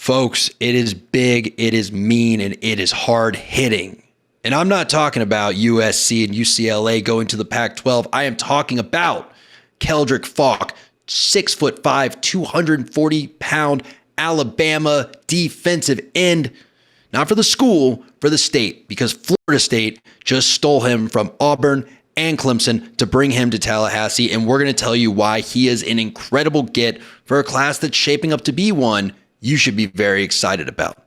Folks, it is big, it is mean, and it is hard hitting. And I'm not talking about USC and UCLA going to the Pac-12. I am talking about Keldric Faulk, 6'5", 240-pound Alabama defensive end. Not for the school, for the state, because Florida State just stole him from Auburn and Clemson to bring him to Tallahassee. And we're going to tell you why he is an incredible get for a class that's shaping up to be one you should be very excited about.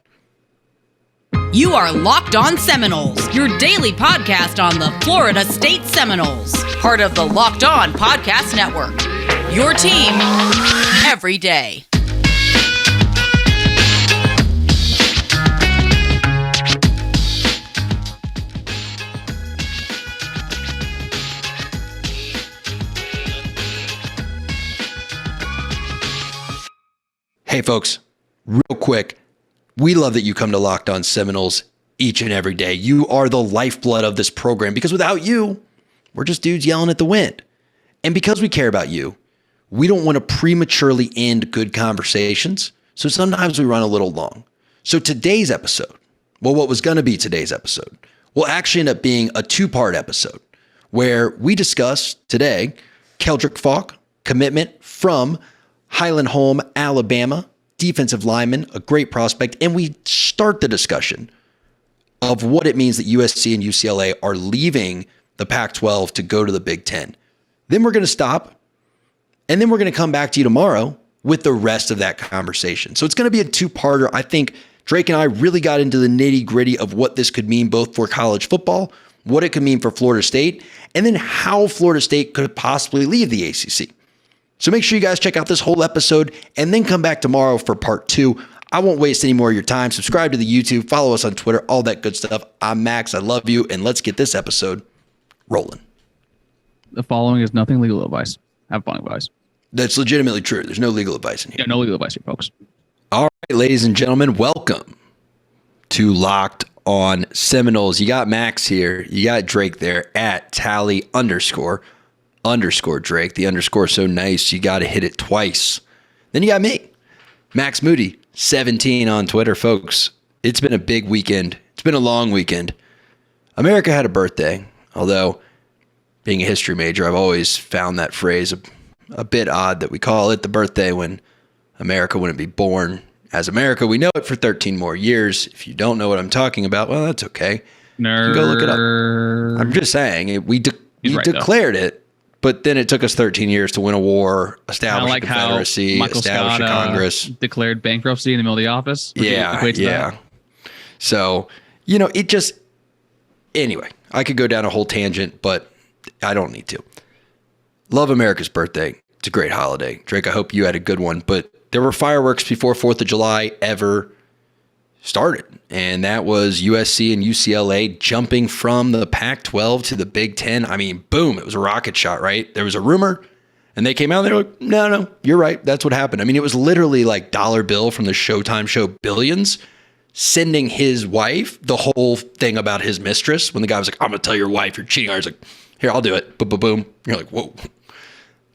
You are Locked On Seminoles, your daily podcast on the Florida State Seminoles, part of the Locked On Podcast Network. Your team every day. Hey folks, real quick, we love that you come to Locked On Seminoles each and every day. You are the lifeblood of this program because without you, we're just dudes yelling at the wind. And because we care about you, we don't want to prematurely end good conversations. So sometimes we run a little long. So today's episode, well, what was going to be today's episode, will actually end up being a two-part episode where we discuss today Keldric Faulk, commitment from Highland Home, Alabama, defensive lineman, a great prospect, and we start the discussion of what it means that USC and UCLA are leaving the Pac-12 to go to the Big Ten. Then we're going to stop, and then we're going to come back to you tomorrow with the rest of that conversation. So it's going to be a two-parter. I think Drake and I really got into the nitty-gritty of what this could mean both for college football, what it could mean for Florida State, and then how Florida State could possibly leave the ACC. So make sure you guys check out this whole episode and then come back tomorrow for part two. I won't waste any more of your time. Subscribe to the YouTube, follow us on Twitter, all that good stuff. I'm Max. I love you. And let's get this episode rolling. The following is nothing legal advice. Have fun, guys. That's legitimately true. There's no legal advice in here. Yeah, no legal advice here, folks. All right, ladies and gentlemen, welcome to Locked On Seminoles. You got Max here. You got Drake there at Tally _ Drake. The underscore so nice, you got to hit it twice. Then you got me, Max Moody, 17 on Twitter. Folks, it's been a big weekend. It's been a long weekend. America had a birthday, although being a history major, I've always found that phrase a bit odd that we call it the birthday when America wouldn't be born as America. We know it for 13 more years. If you don't know what I'm talking about, well, that's okay. Nerd. You can go look it up. I'm just saying, we declared it. But then it took us 13 years to win a war, establish a Confederacy, establish a Congress. Declared bankruptcy in the middle of the office. Yeah. So, it just... Anyway, I could go down a whole tangent, but I don't need to. Love America's birthday. It's a great holiday. Drake, I hope you had a good one. But there were fireworks before 4th of July ever started. And that was USC and UCLA jumping from the Pac-12 to the Big Ten. I mean, boom, it was a rocket shot, right? There was a rumor, and they came out and they were like, no, you're right. That's what happened. I mean, it was literally like Dollar Bill from the Showtime show Billions sending his wife the whole thing about his mistress. When the guy was like, I'm going to tell your wife you're cheating. I was like, here, I'll do it. Boom, boom, boom. You're like, whoa,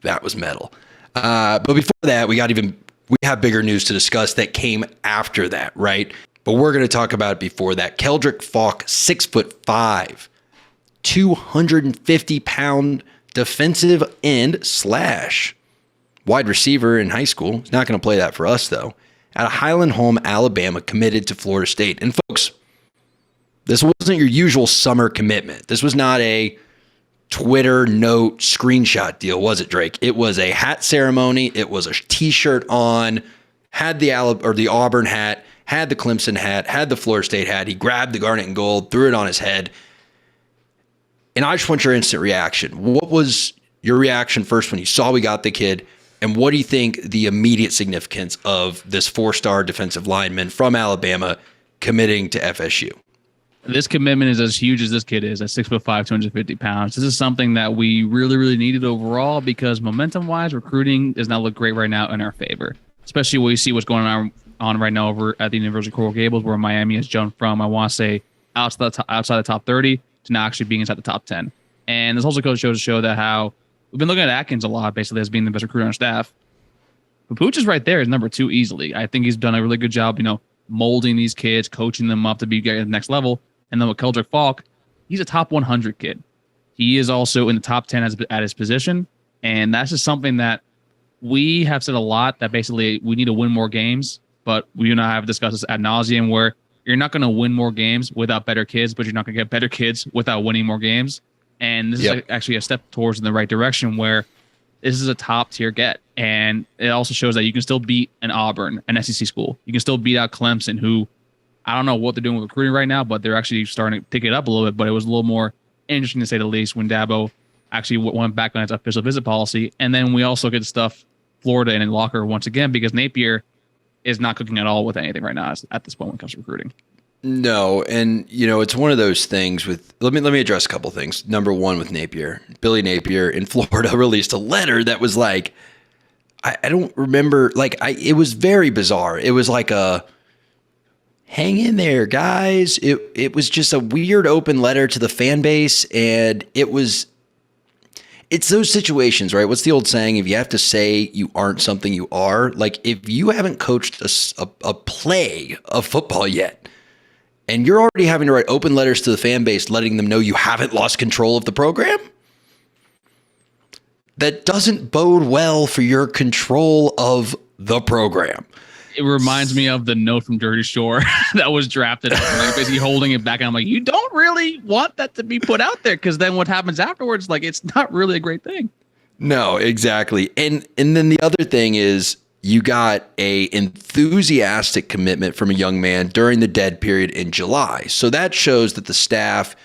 that was metal. But before that, we have bigger news to discuss that came after that, right? But we're going to talk about it before that. Keldric Faulk, 6'5", 250-pound defensive end / wide receiver in high school. He's not going to play that for us, though. At Highland Home, Alabama, committed to Florida State. And folks, this wasn't your usual summer commitment. This was not a Twitter note screenshot deal, was it, Drake? It was a hat ceremony. It was a T-shirt on, had the Auburn hat, had the Clemson hat, had the Florida State hat. He grabbed the garnet and gold, threw it on his head. And I just want your instant reaction. What was your reaction first when you saw we got the kid? And what do you think the immediate significance of this 4-star defensive lineman from Alabama committing to FSU? This commitment is as huge as this kid is at 6'5", 250 pounds. This is something that we really, really needed overall because momentum-wise, recruiting does not look great right now in our favor, especially when you see what's going on right now over at the University of Coral Gables, where Miami has jumped from, I want to say, outside the top 30 to now actually being inside the top 10. And this also goes to show that how we've been looking at Atkins a lot, basically, as being the best recruiter on our staff. Papuch is right there as number 2 easily. I think he's done a really good job, molding these kids, coaching them up to be getting to the next level. And then with Keldric Faulk, he's a top 100 kid. He is also in the top 10 at his position. And that's just something that we have said a lot, that basically we need to win more games. But we and I have discussed this ad nauseum, where you're not going to win more games without better kids, but you're not going to get better kids without winning more games. And this is actually a step towards in the right direction, where this is a top tier get. And it also shows that you can still beat an Auburn, an SEC school. You can still beat out Clemson, who I don't know what they're doing with recruiting right now, but they're actually starting to pick it up a little bit. But it was a little more interesting, to say the least, when Dabo actually went back on its official visit policy. And then we also get stuff Florida and in Locker once again, because Napier is not cooking at all with anything right now at this point when it comes to recruiting. No, and it's one of those things with, let me address a couple things. Number one, with Napier, Billy Napier in Florida released a letter that was like, I don't remember, it was very bizarre. It was like a, hang in there, guys. It was just a weird open letter to the fan base, and it's those situations, right? What's the old saying? If you have to say you aren't something you are, like if you haven't coached a play of football yet, and you're already having to write open letters to the fan base letting them know you haven't lost control of the program, that doesn't bode well for your control of the program. It reminds me of the note from Jersey Shore that was drafted, basically holding it back. And I'm like, you don't really want that to be put out there, because then what happens afterwards, it's not really a great thing. No, exactly. And then the other thing is, you got a enthusiastic commitment from a young man during the dead period in July. So that shows that the staff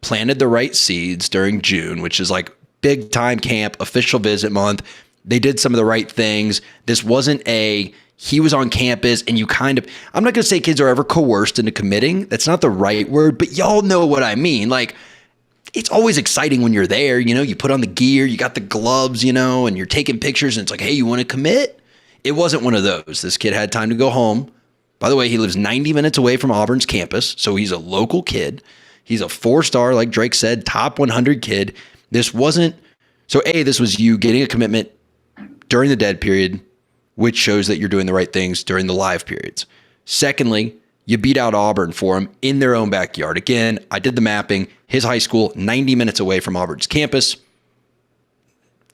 planted the right seeds during June, which is like big time camp, official visit month. They did some of the right things. This wasn't he was on campus and you I'm not going to say kids are ever coerced into committing. That's not the right word, but y'all know what I mean. It's always exciting when you're there, you put on the gear, you got the gloves, and you're taking pictures and it's like, hey, you want to commit? It wasn't one of those. This kid had time to go home. By the way, he lives 90 minutes away from Auburn's campus, so he's a local kid. He's a 4-star, like Drake said, top 100 kid. This was you getting a commitment during the dead period, which shows that you're doing the right things during the live periods. Secondly, you beat out Auburn for him in their own backyard. Again, I did the mapping. His high school, 90 minutes away from Auburn's campus.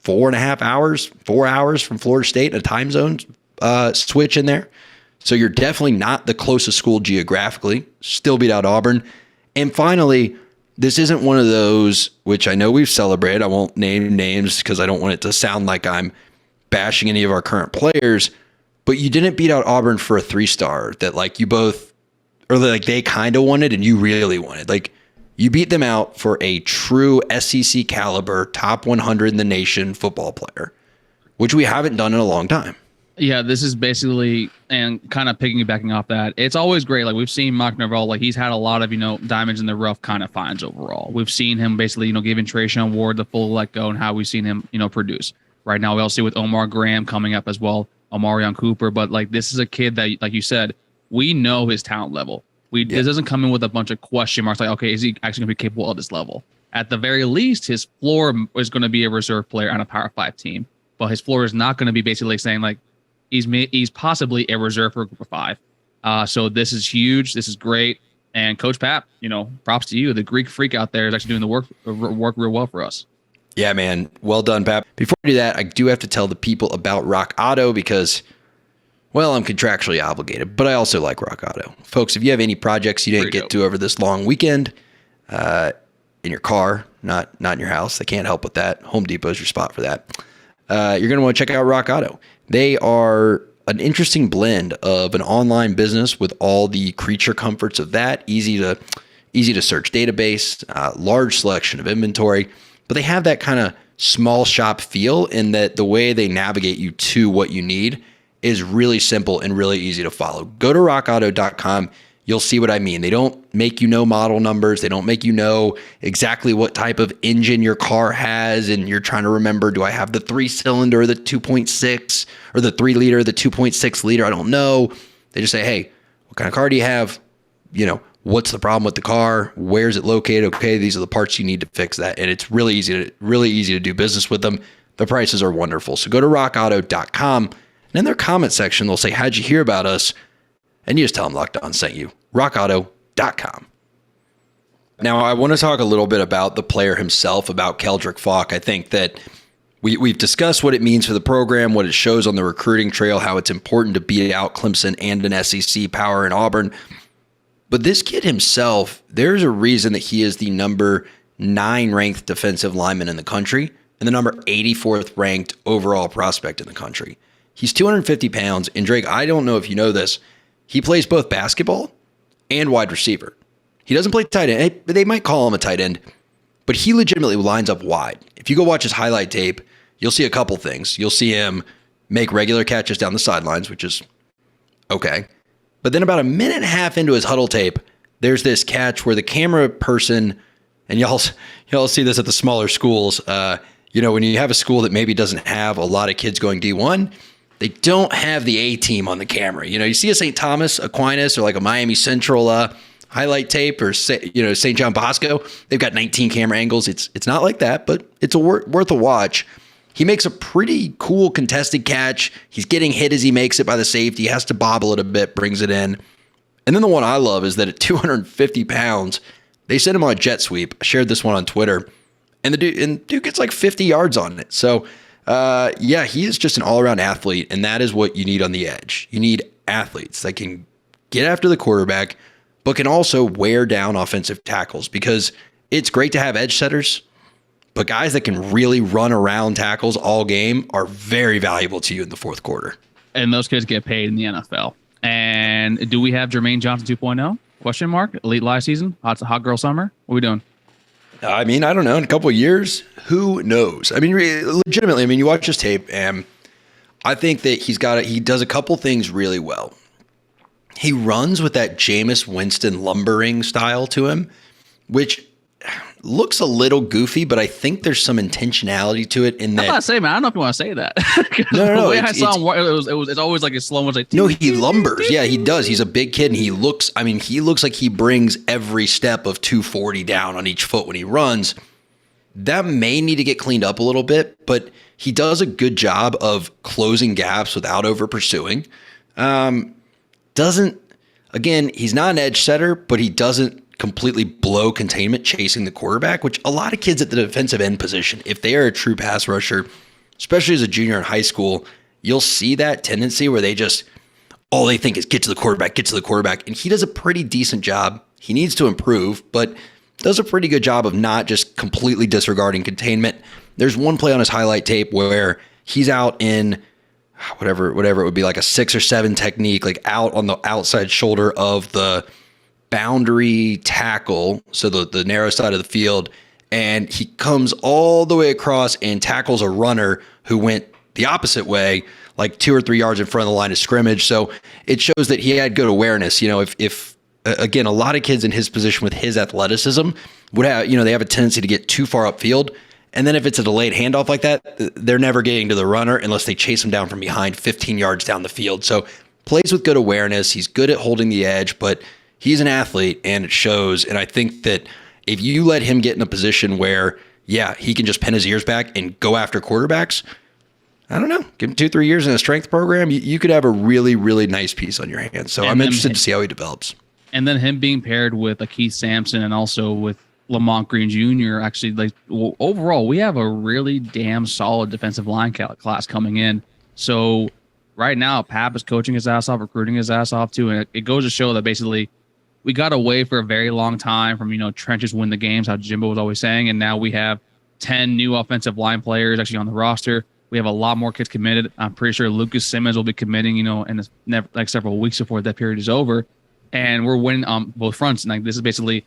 4.5 hours, 4 hours from Florida State, a time zone switch in there. So you're definitely not the closest school geographically. Still beat out Auburn. And finally, this isn't one of those, which I know we've celebrated. I won't name names because I don't want it to sound like I'm bashing any of our current players, but you didn't beat out Auburn for a 3-star that you both, or they kind of wanted and you really wanted. You beat them out for a true SEC caliber, top 100 in the nation football player, which we haven't done in a long time. Yeah, this is basically, and kind of piggybacking off that, it's always great. We've seen Mike Norvell, he's had a lot of, diamonds in the rough kind of finds overall. We've seen him basically, giving Trayshawn Ward the full let go and how we've seen him, produce. Right now, we also see with Omar Graham coming up as well, Omarion Cooper. But this is a kid that, like you said, we know his talent level. This doesn't come in with a bunch of question marks okay, is he actually going to be capable of this level? At the very least, his floor is going to be a reserve player on a Power 5 team. But his floor is not going to be basically saying he's possibly a reserve for a Group of 5. So this is huge. This is great. And Coach Pap, props to you. The Greek freak out there is actually doing the work real well for us. Yeah, man. Well done, Pap. Before I do that, I do have to tell the people about Rock Auto because, well, I'm contractually obligated, but I also like Rock Auto. Folks, if you have any projects you didn't get to over this long weekend, in your car, not in your house, they can't help with that. Home Depot is your spot for that. You're going to want to check out Rock Auto. They are an interesting blend of an online business with all the creature comforts of that, easy to search database, large selection of inventory, but they have that kind of small shop feel in that the way they navigate you to what you need is really simple and really easy to follow. Go to rockauto.com. You'll see what I mean. They don't make you know model numbers. They don't make you know exactly what type of engine your car has. And you're trying to remember, do I have the 3-cylinder, the 2.6, or the 3-liter, the 2.6 liter? I don't know. They just say, hey, what kind of car do you have? What's the problem with the car? Where's it located? Okay, these are the parts you need to fix that. And it's really easy to do business with them. The prices are wonderful. So go to rockauto.com. And in their comment section, they'll say, how'd you hear about us? And you just tell them Locked On sent you. rockauto.com. Now, I want to talk a little bit about the player himself, about Keldric Faulk. I think that we've discussed what it means for the program, what it shows on the recruiting trail, how it's important to beat out Clemson and an SEC power in Auburn. But this kid himself, there's a reason that he is the number 9 ranked defensive lineman in the country and the number 84th ranked overall prospect in the country. He's 250 pounds. And Drake, I don't know if you know this, he plays both basketball and wide receiver. He doesn't play tight end. They might call him a tight end, but he legitimately lines up wide. If you go watch his highlight tape, you'll see a couple things. You'll see him make regular catches down the sidelines, which is okay. But then about a minute and a half into his huddle tape, there's this catch where the camera person, and y'all see this at the smaller schools, when you have a school that maybe doesn't have a lot of kids going D1, they don't have the A team on the camera. You see a St. Thomas Aquinas or like a Miami Central highlight tape or St. John Bosco, they've got 19 camera angles. It's not like that, but it's worth a watch. He makes a pretty cool contested catch. He's getting hit as he makes it by the safety. He has to bobble it a bit, brings it in. And then the one I love is that at 250 pounds, they sent him on a jet sweep. I shared this one on Twitter, and the dude gets like 50 yards on it. So, he is just an all-around athlete, and that is what you need on the edge. You need athletes that can get after the quarterback, but can also wear down offensive tackles, because it's great to have edge setters, but guys that can really run around tackles all game are very valuable to you in the fourth quarter. And those kids get paid in the NFL. And do we have Jermaine Johnson 2.0? Question mark. Elite live season. Hot girl summer. What are we doing? I mean, I don't know. In a couple of years, who knows? I mean, legitimately, you watch his tape, and I think that he does a couple things really well. He runs with that Jameis Winston lumbering style to him, which looks a little goofy, but I think there's some intentionality to it in that. I'm not saying, man. I don't know if you want to say that. No. The way I saw him, it's always like a slow motion. Like, no, he lumbers. Yeah, he does. He's a big kid, and he looks like he brings every step of 240 down on each foot when he runs. That may need to get cleaned up a little bit, but he does a good job of closing gaps without over pursuing. He's not an edge setter, but he doesn't completely blow containment chasing the quarterback, which a lot of kids at the defensive end position, if they are a true pass rusher, especially as a junior in high school, you'll see that tendency where they just, all they think is get to the quarterback. And he does a pretty decent job. He needs to improve, but does a pretty good job of not just completely disregarding containment. There's one play on his highlight tape where he's out in whatever it would be, like a 6 or 7 technique, like out on the outside shoulder of the boundary tackle, so the narrow side of the field, and he comes all the way across and tackles a runner who went the opposite way, like 2 or 3 yards in front of the line of scrimmage. So it shows that he had good awareness. If again, a lot of kids in his position with his athleticism would have, they have a tendency to get too far upfield. And then if it's a delayed handoff like that, they're never getting to the runner unless they chase him down from behind 15 yards down the field. So plays with good awareness. He's good at holding the edge, but he's an athlete, and it shows. And I think that if you let him get in a position where, he can just pin his ears back and go after quarterbacks, I don't know, give him 2-3 years in a strength program, you could have a really, really nice piece on your hands. So I'm interested to see how he develops. And then him being paired with Keith Sampson and also with Lamont Green Jr., actually, overall, we have a really damn solid defensive line class coming in. So right now, Pap is coaching his ass off, recruiting his ass off too. And it goes to show that basically we got away for a very long time from, trenches win the games, how Jimbo was always saying. And now we have 10 new offensive line players actually on the roster. We have a lot more kids committed. I'm pretty sure Lucas Simmons will be committing, in several weeks before that period is over. And we're winning on both fronts. And this is basically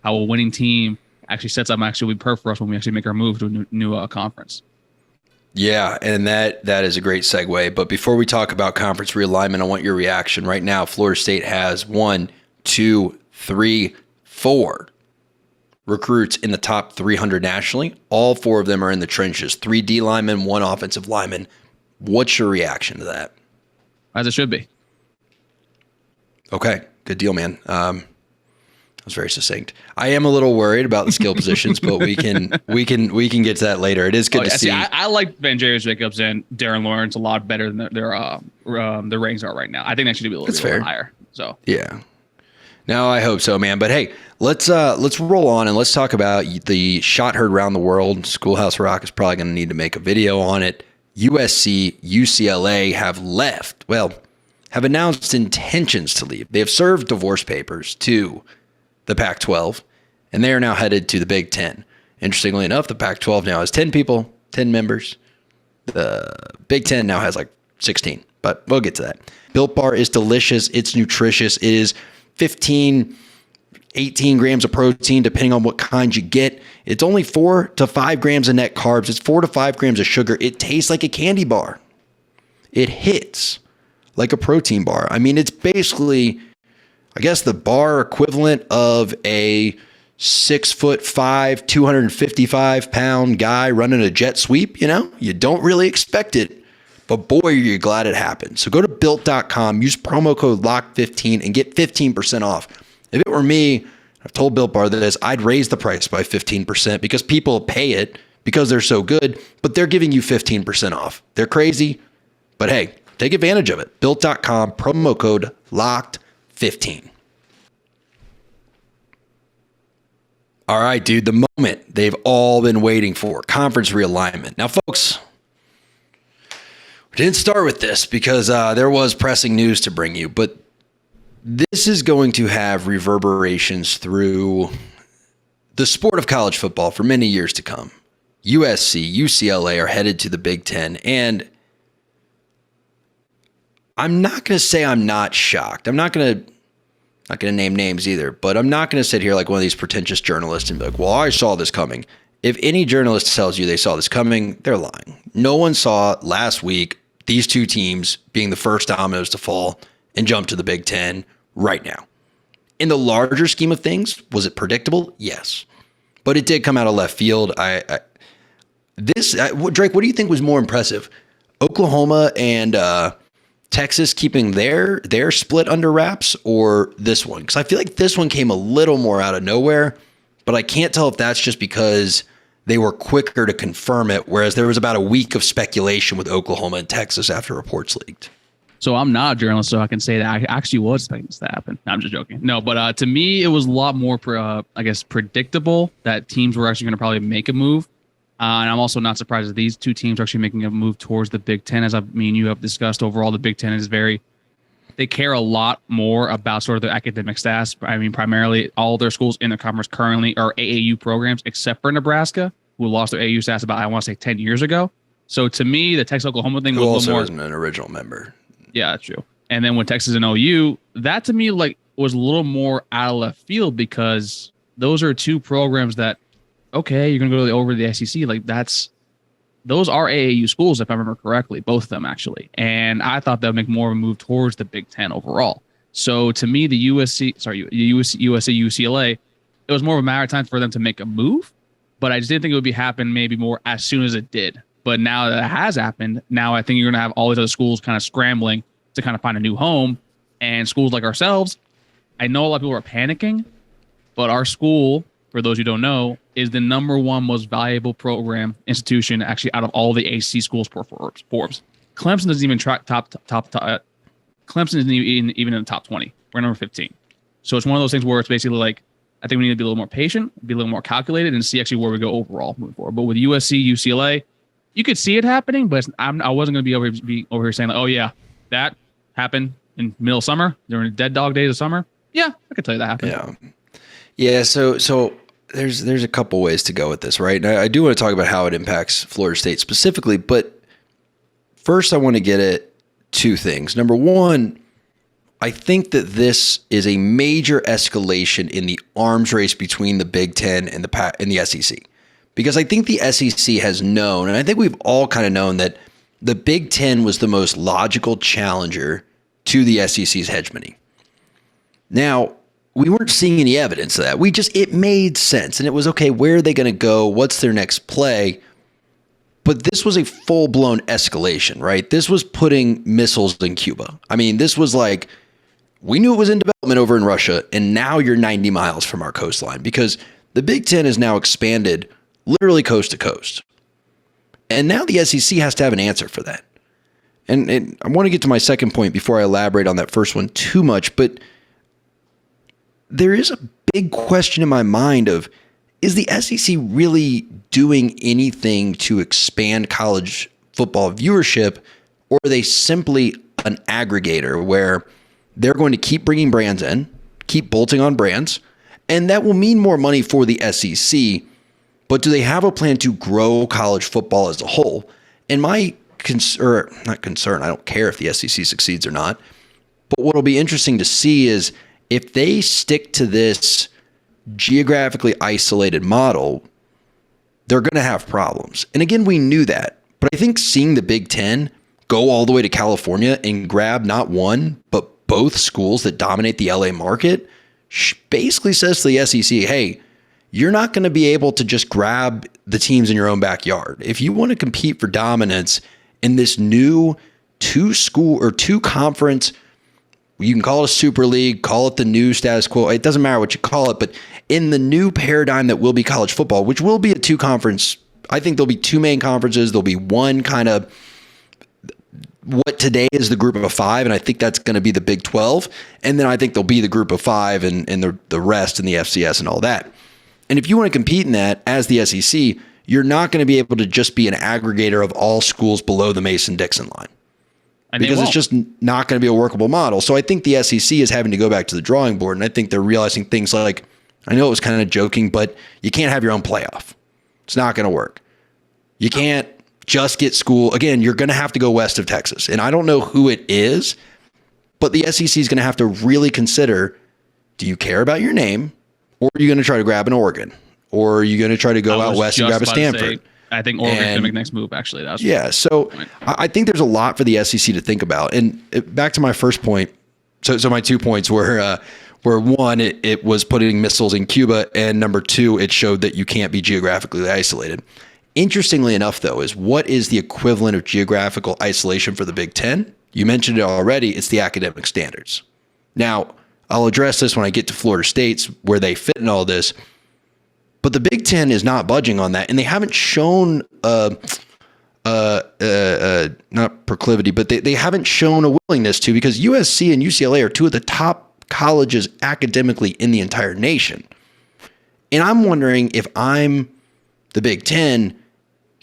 how a winning team actually sets up actually perfect for us when we actually make our move to a new conference. Yeah, and that is a great segue. But before we talk about conference realignment, I want your reaction. Right now, Florida State has 1, 2, 3, 4 recruits in the top 300 nationally. All 4 of them are in the trenches. 3 D linemen, 1 offensive lineman. What's your reaction to that? As it should be. Okay, good deal, man. was very succinct. I am a little worried about the skill positions, but we can get to that later. It is good to see. I like Van Jarius Jacobs and Darren Lawrence a lot better than their ratings are right now. I think that should be a little bit higher. So yeah. No, I hope so, man. But hey, let's roll on and let's talk about the shot heard around the world. Schoolhouse Rock is probably going to need to make a video on it. USC, UCLA have announced intentions to leave. They have served divorce papers to the Pac-12, and they are now headed to the Big Ten. Interestingly enough, the Pac-12 now has 10 people, 10 members. The Big Ten now has like 16, but we'll get to that. Built Bar is delicious. It's nutritious. It is 15, 18 grams of protein, depending on what kind you get. It's only 4 to 5 grams of net carbs. It's 4 to 5 grams of sugar. It tastes like a candy bar. It hits like a protein bar. I mean, it's basically, I guess, the bar equivalent of a 6'5", 255-pound guy running a jet sweep. You know, you don't really expect it, but boy, are you glad it happened. So go to built.com, use promo code LOCK15 and get 15% off. If it were me, I've told Built Bar this, I'd raise the price by 15% because people pay it because they're so good, but they're giving you 15% off. They're crazy, but hey, take advantage of it. Built.com, promo code LOCKED15. All right, dude, the moment they've all been waiting for, conference realignment. Now, folks, we didn't start with this because there was pressing news to bring you, but this is going to have reverberations through the sport of college football for many years to come. USC, UCLA are headed to the Big Ten, and I'm not going to say I'm not shocked. I'm not going to name names either, but I'm not going to sit here like one of these pretentious journalists and be like, well, I saw this coming. If any journalist tells you they saw this coming, they're lying. No one saw last week these two teams being the first dominoes to fall and jump to the Big Ten right now. In the larger scheme of things, was it predictable? Yes. But it did come out of left field. Drake, what do you think was more impressive? Oklahoma and Texas keeping their split under wraps, or this one? Because I feel like this one came a little more out of nowhere, but I can't tell if that's just because they were quicker to confirm it, whereas there was about a week of speculation with Oklahoma and Texas after reports leaked. So I'm not a journalist, so I can say that I actually was expecting this to happen. No, I'm just joking. No, but to me, it was a lot more, predictable that teams were actually going to probably make a move. And I'm also not surprised that these two teams are actually making a move towards the Big Ten. As you have discussed, overall, the Big Ten is they care a lot more about sort of their academic stats. I mean, primarily all their schools in the conference currently are AAU programs, except for Nebraska, who lost their AAU stats about, I want to say, 10 years ago. So to me, the Texas-Oklahoma thing was a little more. Who also isn't an original member. Yeah, that's true. And then when Texas and OU, that to me was a little more out of left field because those are two programs that, okay, you're going to go over to the SEC. Those are AAU schools, if I remember correctly, both of them actually. And I thought that would make more of a move towards the Big Ten overall. So to me, the USC, UCLA, it was more of a matter of time for them to make a move, but I just didn't think it would happen maybe more as soon as it did. But now that it has happened, now I think you're going to have all these other schools kind of scrambling to kind of find a new home. And schools like ourselves, I know a lot of people are panicking, but our school, for those who don't know, is the number one most valuable program institution actually out of all the AC schools for Forbes. Clemson doesn't even track top. Clemson isn't even in the top 20. We're number 15. So it's one of those things where it's basically like, I think we need to be a little more patient, be a little more calculated, and see actually where we go overall moving forward. But with USC, UCLA, you could see it happening, but I wasn't going to be over here saying, like, oh, yeah, that happened in middle of summer during the dead dog days of summer. Yeah, I could tell you that happened. Yeah. So there's a couple ways to go with this, right? And I do want to talk about how it impacts Florida State specifically, but first I want to get at two things. Number one, I think that this is a major escalation in the arms race between the Big Ten and the SEC. Because I think the SEC has known, and I think we've all kind of known, that the Big Ten was the most logical challenger to the SEC's hegemony. Now, we weren't seeing any evidence of that. It made sense. And it was, okay, where are they going to go? What's their next play? But this was a full-blown escalation, right? This was putting missiles in Cuba. I mean, this was like we knew it was in development over in Russia, and now you're 90 miles from our coastline because the Big Ten is now expanded literally coast to coast. And now the SEC has to have an answer for that. And I want to get to my second point before I elaborate on that first one too much, but there is a big question in my mind of, is the SEC really doing anything to expand college football viewership, or are they simply an aggregator where they're going to keep bringing brands in, keep bolting on brands, and that will mean more money for the SEC, but do they have a plan to grow college football as a whole? And my not concern, I don't care if the SEC succeeds or not, but what'll be interesting to see is if they stick to this geographically isolated model, they're going to have problems. And again, we knew that, but I think seeing the Big Ten go all the way to California and grab not one, but both schools that dominate the LA market basically says to the SEC, hey, you're not going to be able to just grab the teams in your own backyard. If you want to compete for dominance in this new two conference, you can call it a super league, call it the new status quo. It doesn't matter what you call it, but in the new paradigm that will be college football, which will be a two conference, I think there'll be two main conferences. There'll be one kind of what today is the group of five, and I think that's going to be the Big 12. And then I think there'll be the group of five and the rest and the FCS and all that. And if you want to compete in that as the SEC, you're not going to be able to just be an aggregator of all schools below the Mason-Dixon line. Because it's just not going to be a workable model. So I think the SEC is having to go back to the drawing board, and I think they're realizing things like, I know it was kind of joking, but you can't have your own playoff. It's not going to work. You can't just get school. Again, you're going to have to go west of Texas. And I don't know who it is, but the SEC is going to have to really consider, do you care about your name, or are you going to try to grab an Oregon? Or are you going to try to go out west and grab a Stanford? I think Oregon's going to make the next move, actually. So I think there's a lot for the SEC to think about. And back to my first point. So my 2 points were one, it was putting missiles in Cuba, and number two, it showed that you can't be geographically isolated. Interestingly enough, though, is what is the equivalent of geographical isolation for the Big Ten? You mentioned it already. It's the academic standards. Now, I'll address this when I get to Florida State's, where they fit in all this. But the Big Ten is not budging on that, and they haven't shown not proclivity, but they haven't shown a willingness to, because USC and UCLA are two of the top colleges academically in the entire nation. And I'm wondering, if I'm the Big Ten,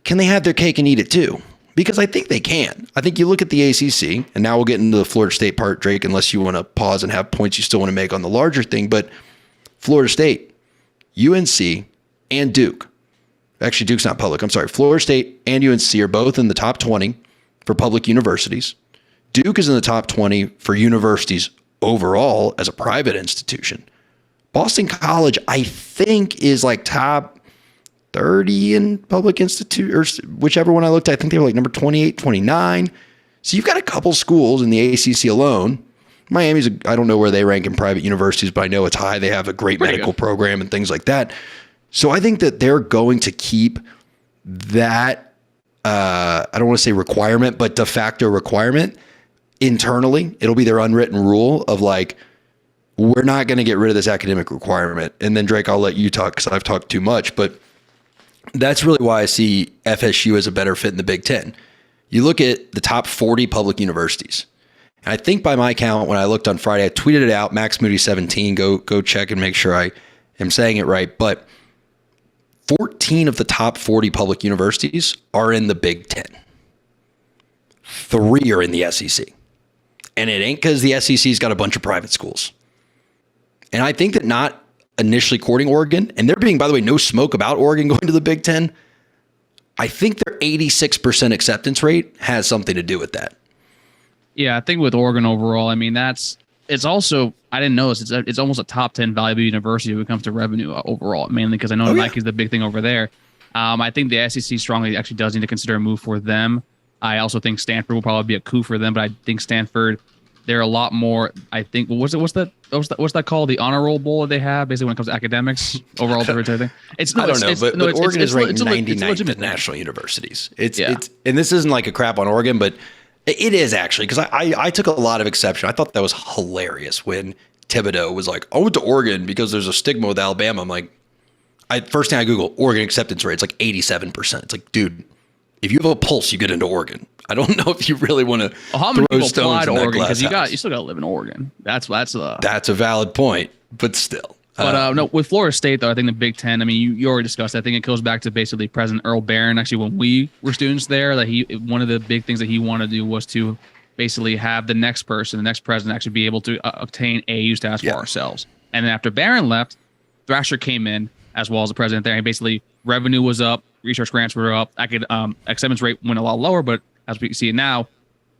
can they have their cake and eat it too? Because I think they can. I think you look at the ACC, and now we'll get into the Florida State part, Drake, unless you want to pause and have points you still want to make on the larger thing. But Florida State, UNC, and Duke. Actually, Duke's not public. I'm sorry. Florida State and UNC are both in the top 20 for public universities. Duke is in the top 20 for universities overall as a private institution. Boston College, I think, is like top 30 in public institute, or whichever one I looked at. I think they were like number 28, 29. So you've got a couple schools in the ACC alone. Miami's, I don't know where they rank in private universities, but I know it's high. They have a great medical program and things like that. So I think that they're going to keep that, I don't want to say requirement, but de facto requirement internally. It'll be their unwritten rule of like, we're not going to get rid of this academic requirement. And then Drake, I'll let you talk because I've talked too much, but that's really why I see FSU as a better fit in the Big Ten. You look at the top 40 public universities. And I think by my count, when I looked on Friday, I tweeted it out, Max Moody 17, go check and make sure I am saying it right. But 14 of the top 40 public universities are in the Big Ten. 3 are in the SEC. And it ain't because the SEC's got a bunch of private schools. And I think that not initially courting Oregon, and there being, by the way, no smoke about Oregon going to the Big Ten, I think their 86% acceptance rate has something to do with that. Yeah, I think with Oregon overall, I mean, it's also, I didn't know this, it's almost a top 10 valuable university when it comes to revenue overall, mainly because I know Nike's the big thing over there. I think the SEC strongly actually does need to consider a move for them. I also think Stanford will probably be a coup for them, but I think Stanford, they're a lot more, I think, what's that called? The honor roll bowl that they have, basically when it comes to academics, overall thing. I don't know, but Oregon is ranked 99th at national universities. It's and this isn't like a crap on Oregon, but It is actually, because I took a lot of exception. I thought that was hilarious when Thibodeau was like, I went to Oregon because there's a stigma with Alabama. I'm like, first thing I Google, Oregon acceptance rate, it's like 87%. It's like, dude, if you have a pulse, you get into Oregon. I don't know if you really want to how many throw people stones apply to in that Oregon? glass Because house. you still got to live in Oregon. That's a valid point, but still. But no, with Florida State, though, I think the Big Ten, I mean, you already discussed, I think it goes back to basically President Earl Barron. Actually, when we were students there, that one of the big things that he wanted to do was to basically have the next president actually be able to obtain AAU status for ourselves. And then after Barron left, Thrasher came in as well as the president there. And basically, revenue was up, research grants were up. Acceptance rate went a lot lower, but as we see it now,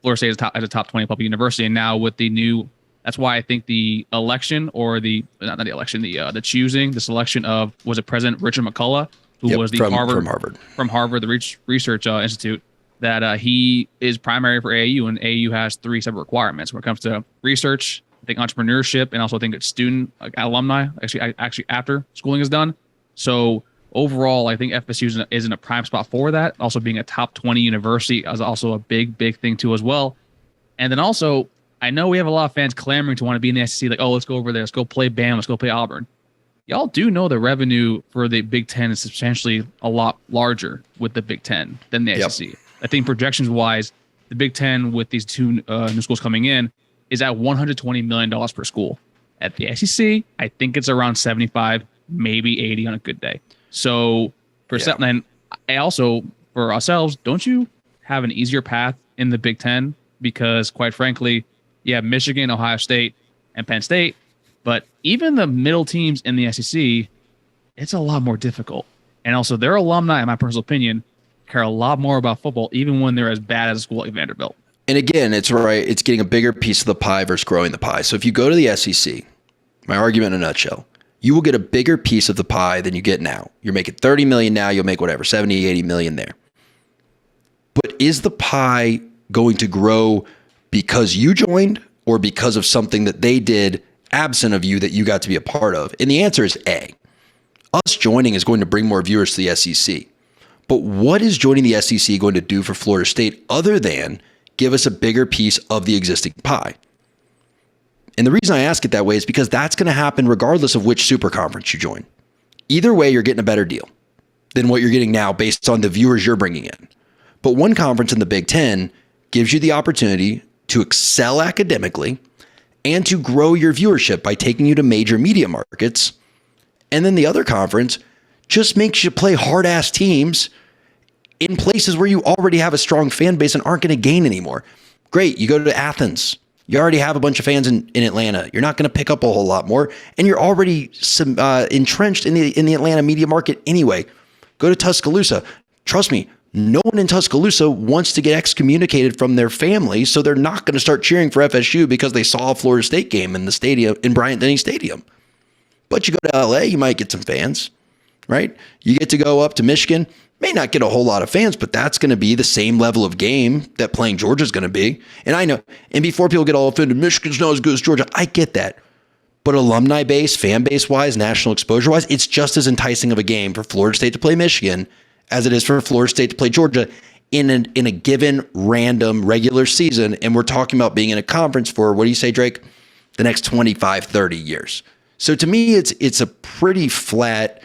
Florida State is a top 20 public university. And now with the new, that's why I think the election or the selection of, was it President Richard McCullough, who was the from Harvard, the Research Institute, that he is primary for AAU, and AAU has 3 separate requirements when it comes to research, I think entrepreneurship, and also I think it's student alumni, actually after schooling is done. So overall, I think FSU is in a prime spot for that. Also being a top 20 university is also a big thing too as well. And then also, I know we have a lot of fans clamoring to want to be in the SEC, like, oh, let's go over there, let's go play Bama, let's go play Auburn. Y'all do know the revenue for the Big Ten is substantially a lot larger with the Big Ten than the SEC. I think projections-wise, the Big Ten with these 2 new schools coming in is at $120 million per school. At the SEC, I think it's around 75, maybe 80 on a good day. So and I also, for ourselves, don't you have an easier path in the Big Ten? Because quite frankly, you have Michigan, Ohio State, and Penn State, but even the middle teams in the SEC, it's a lot more difficult. And also their alumni, in my personal opinion, care a lot more about football, even when they're as bad as a school like Vanderbilt. And again, it's right. It's getting a bigger piece of the pie versus growing the pie. So if you go to the SEC, my argument in a nutshell, you will get a bigger piece of the pie than you get now. You're making $30 million now, you'll make whatever, 70, 80 million there. But is the pie going to grow because you joined or because of something that they did absent of you that you got to be a part of? And the answer is A. Us joining is going to bring more viewers to the SEC. But what is joining the SEC going to do for Florida State other than give us a bigger piece of the existing pie? And the reason I ask it that way is because that's going to happen regardless of which super conference you join. Either way, you're getting a better deal than what you're getting now based on the viewers you're bringing in. But one conference in the Big Ten gives you the opportunity to excel academically and to grow your viewership by taking you to major media markets. And then the other conference just makes you play hard-ass teams in places where you already have a strong fan base and aren't going to gain anymore. Great, you go to Athens. You already have a bunch of fans in Atlanta. You're not going to pick up a whole lot more, and you're already entrenched in the Atlanta media market anyway. Go to Tuscaloosa. Trust me, no one in Tuscaloosa wants to get excommunicated from their family, so they're not going to start cheering for FSU because they saw a Florida State game in the stadium, in Bryant-Denny Stadium. But you go to LA, you might get some fans, right? You get to go up to Michigan, may not get a whole lot of fans, but that's going to be the same level of game that playing Georgia is going to be. And I know, and before people get all offended, Michigan's not as good as Georgia. I get that. But alumni base, fan base wise, national exposure wise, it's just as enticing of a game for Florida State to play Michigan as it is for Florida State to play Georgia in a given random regular season. And we're talking about being in a conference for, what do you say, Drake? The next 25, 30 years. So to me, it's a pretty flat,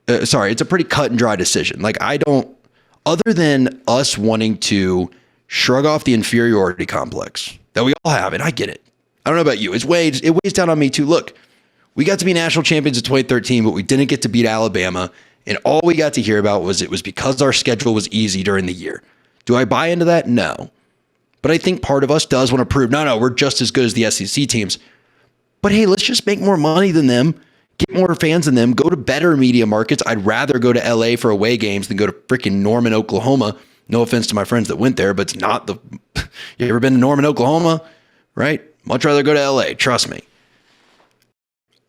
it's a pretty cut and dry decision. Like, other than us wanting to shrug off the inferiority complex that we all have, and I get it. I don't know about you. It weighs down on me too. Look, we got to be national champions in 2013, but we didn't get to beat Alabama. And all we got to hear about was it was because our schedule was easy during the year. Do I buy into that? No. But I think part of us does want to prove, no, we're just as good as the SEC teams. But hey, let's just make more money than them, get more fans than them, go to better media markets. I'd rather go to LA for away games than go to freaking Norman, Oklahoma. No offense to my friends that went there, but it's not you ever been to Norman, Oklahoma? Right? Much rather go to LA. Trust me.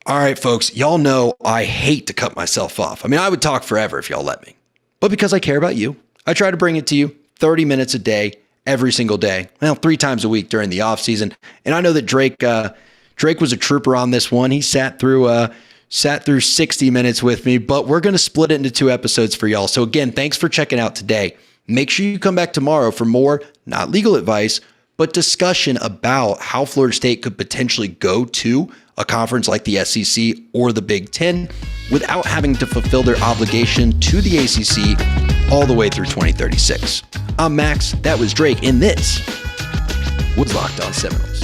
All right, folks, y'all know I hate to cut myself off. I mean, I would talk forever if y'all let me. But because I care about you, I try to bring it to you 30 minutes a day, every single day. Well, 3 times a week during the off season. And I know that Drake was a trooper on this one. He sat through 60 minutes with me, but we're going to split it into 2 episodes for y'all. So again, thanks for checking out today. Make sure you come back tomorrow for more, not legal advice, but discussion about how Florida State could potentially go to a conference like the SEC or the Big Ten without having to fulfill their obligation to the ACC all the way through 2036. I'm Max, that was Drake, and this was Locked On Seminoles.